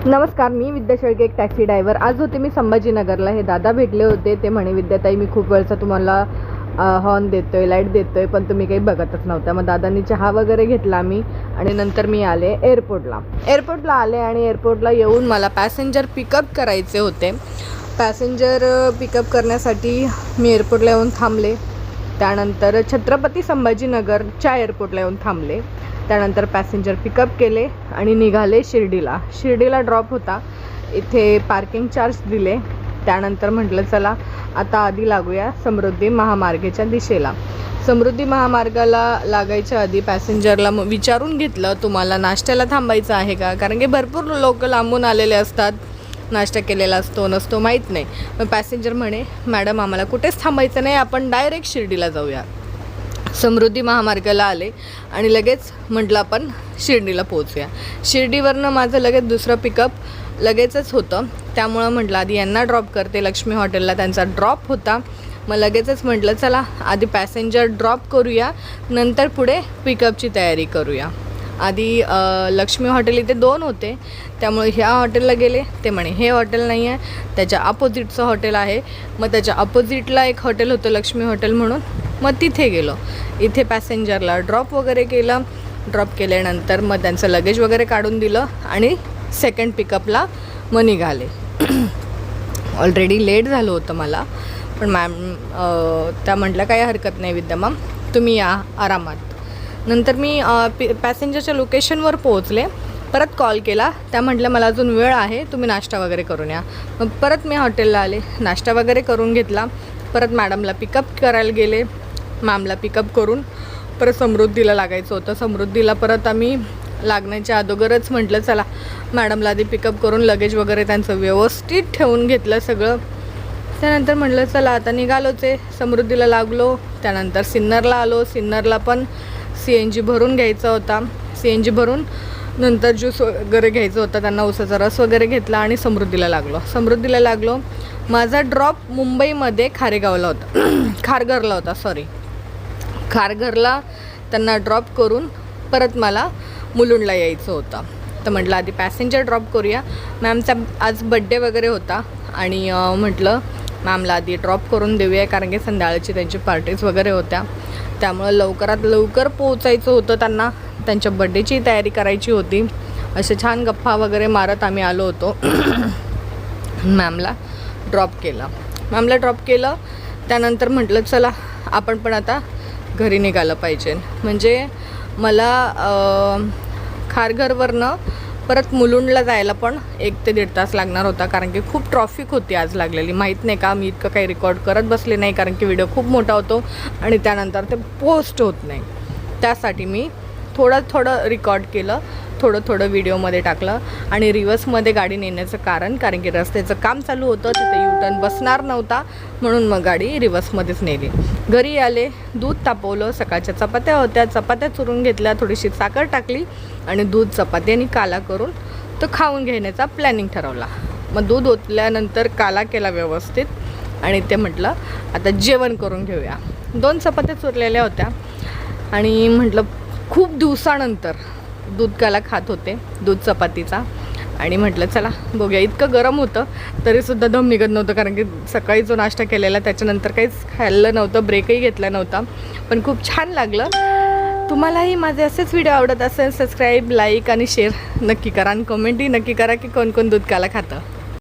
नमस्कार, मी विद्या शेळके, एक taxi driver. आज होते मी संभाजीनगरला. हे दादा भेटले होते. ते म्हणे, विद्याताई मी खूप वेळचा तुम्हाला हॉर्न देतोय, लाईट देतोय, पण तुम्ही काही बघतच नव्हत्या. मग दादांनी चहा वगैरे घेतला मी, आणि नंतर मी आले एअरपोर्टला आले. आणि एअरपोर्टला येऊन मला पॅसेंजर पिकअप करायचे होते. पॅसेंजर पिकअप करण्यासाठी मी एअरपोर्टला येऊन थांबले. त्यानंतर छत्रपती संभाजीनगरच्या एअरपोर्टला येऊन थांबले. त्यानंतर पॅसेंजर पिकअप केले आणि निघाले शिर्डीला ड्रॉप होता. इथे पार्किंग चार्ज दिले. त्यानंतर म्हटलं चला आता आधी लागूया समृद्धी महामार्गाच्या दिशेला. समृद्धी महामार्गाला लागायच्या आधी पॅसेंजरला विचारून घेतलं, तुम्हाला नाश्त्याला थांबायचं आहे का? कारण की भरपूर लोक लांबून आलेले असतात, नाश्ता केलेला असतो नसतो माहीत नाही. मग पॅसेंजर म्हणे, मॅडम आम्हाला कुठेच थांबायचं नाही, आपण डायरेक्ट शिर्डीला जाऊया. समृद्धी महामार्गाला आले आणि लगेच म्हटलं आपण शिर्डीला पोहोचूया. शिर्डीवरनं माझं लगेच दुसरं पिकअप लगेचच होतं. त्यामुळं म्हटलं आधी यांना ड्रॉप करते. लक्ष्मी हॉटेलला त्यांचा ड्रॉप होता. मग लगेचच म्हटलं चला आधी पॅसेंजर ड्रॉप करूया, नंतर पुढे पिकअपची तयारी करूया. आधी लक्ष्मी हॉटेल इथे 2 होते, त्यामुळे ह्या हॉटेलला गेले. ते म्हणे हे हॉटेल नाही आहे, त्याच्या अपोजिटचं हॉटेल आहे. मग त्याच्या अपोजिटला एक हॉटेल होतं लक्ष्मी हॉटेल म्हणून, मग तिथे गेलो. इथे पॅसेंजरला ड्रॉप वगैरे केलं. ड्रॉप केल्यानंतर मग त्यांचं लगेज वगैरे काढून दिलं आणि सेकंड पिकअपला मग निघाले. ऑलरेडी लेट झालं होतं मला, पण मॅम त्या म्हटल्या काही हरकत नाही विद्या मॅम, तुम्ही या आरामात. नंतर मी पॅसेंजरच्या लोकेशनवर पोहोचले. परत कॉल केला. त्या म्हटल्या मला अजून वेळ आहे, तुम्ही नाश्ता वगैरे करून या. मग परत मी हॉटेलला आले, नाश्ता वगैरे करून घेतला. परत मॅडमला पिकअप करायला गेले. मॅमला पिकअप करून परत समृद्धीला लागायचं होतं. समृद्धीला परत आम्ही लागण्याच्या अगोदरच म्हटलं चला मॅडमला आधी पिकअप करून लगेज वगैरे त्यांचं व्यवस्थित ठेवून घेतलं सगळं. त्यानंतर म्हटलं चला आता निघालोच आहे. समृद्धीला लागलो. त्यानंतर सिन्नरला आलो. सिन्नरला पण CNG भरून घ्यायचा होता. CNG भरून नंतर ज्यूस वगैरे घ्यायचं होतं, त्यांना उसाचा रस वगैरे घेतला आणि समृद्धीला लागलो. माझा ड्रॉप मुंबईमध्ये खारघरला होता. खारघरला त्यांना ड्रॉप करून परत मला मुलुंडला यायचं होतं. तर म्हटलं आधी पॅसेंजर ड्रॉप करूया. मॅमचा आज बड्डे वगैरे होता आणि म्हटलं मॅमला आधी ड्रॉप करून देऊया, कारण की संध्याकाळची त्यांची पार्टीज वगैरे होत्या. त्यामुळं लवकरात लवकर पोहोचायचं होतं त्यांना. त्यांच्या बड्डेची तयारी करायची होती. असे छान गप्पा वगैरे मारत आम्ही आलो होतो. मॅमला ड्रॉप केलं. त्यानंतर म्हटलं चला आपण पण आता घरी निघालं पाहिजे. म्हणजे मला खारघरवरनं परत मुलुंडला जायला पण 1 ते 1.5 तास लागणार होता, कारण की खूप ट्रॉफिक होती आज लागलेली. माहीत नाही का, मी इतकं काही रेकॉर्ड करत बसले नाही, कारण की व्हिडिओ खूप मोठा होतो आणि त्यानंतर ते पोस्ट होत नाही. त्यासाठी मी थोडं रेकॉर्ड केलं, थोडं व्हिडिओमध्ये टाकलं. आणि रिवर्समध्ये गाडी नेण्याचं कारण की रस्त्याचं काम चालू होतं, तिथे U-टर्न बसणार नव्हता, म्हणून मग गाडी रिवर्समध्येच नेली. घरी आले, दूध तापवलं. सकाळच्या चपात्या होत्या, चपात्या चुरून घेतल्या, थोडीशी साखर टाकली आणि दूध चपाती आणि काला करून तो खाऊन घेण्याचा प्लॅनिंग ठरवला. मग दूध ओतल्यानंतर काला केला व्यवस्थित आणि ते म्हटलं आता जेवण करून घेऊया. 2 चपात्या चुरलेल्या होत्या आणि म्हटलं खूप दिवसानंतर दूध काला खात होते, दूध चपातीचा. आणि म्हटलं चला बघूया. इतकं गरम होतं तरीसुद्धा दम निघत नव्हतं, कारण की सकाळी जो नाश्ता केलेला त्याच्यानंतर काहीच खाल्लं नव्हतं, ब्रेकही घेतला नव्हता. पण खूप छान लागलं. तुम्हालाही माझे असेच व्हिडिओ आवडत असेल, सबस्क्राईब, लाईक आणि शेअर नक्की करा आणि कमेंटही नक्की करा की कोण दूध काला खातं.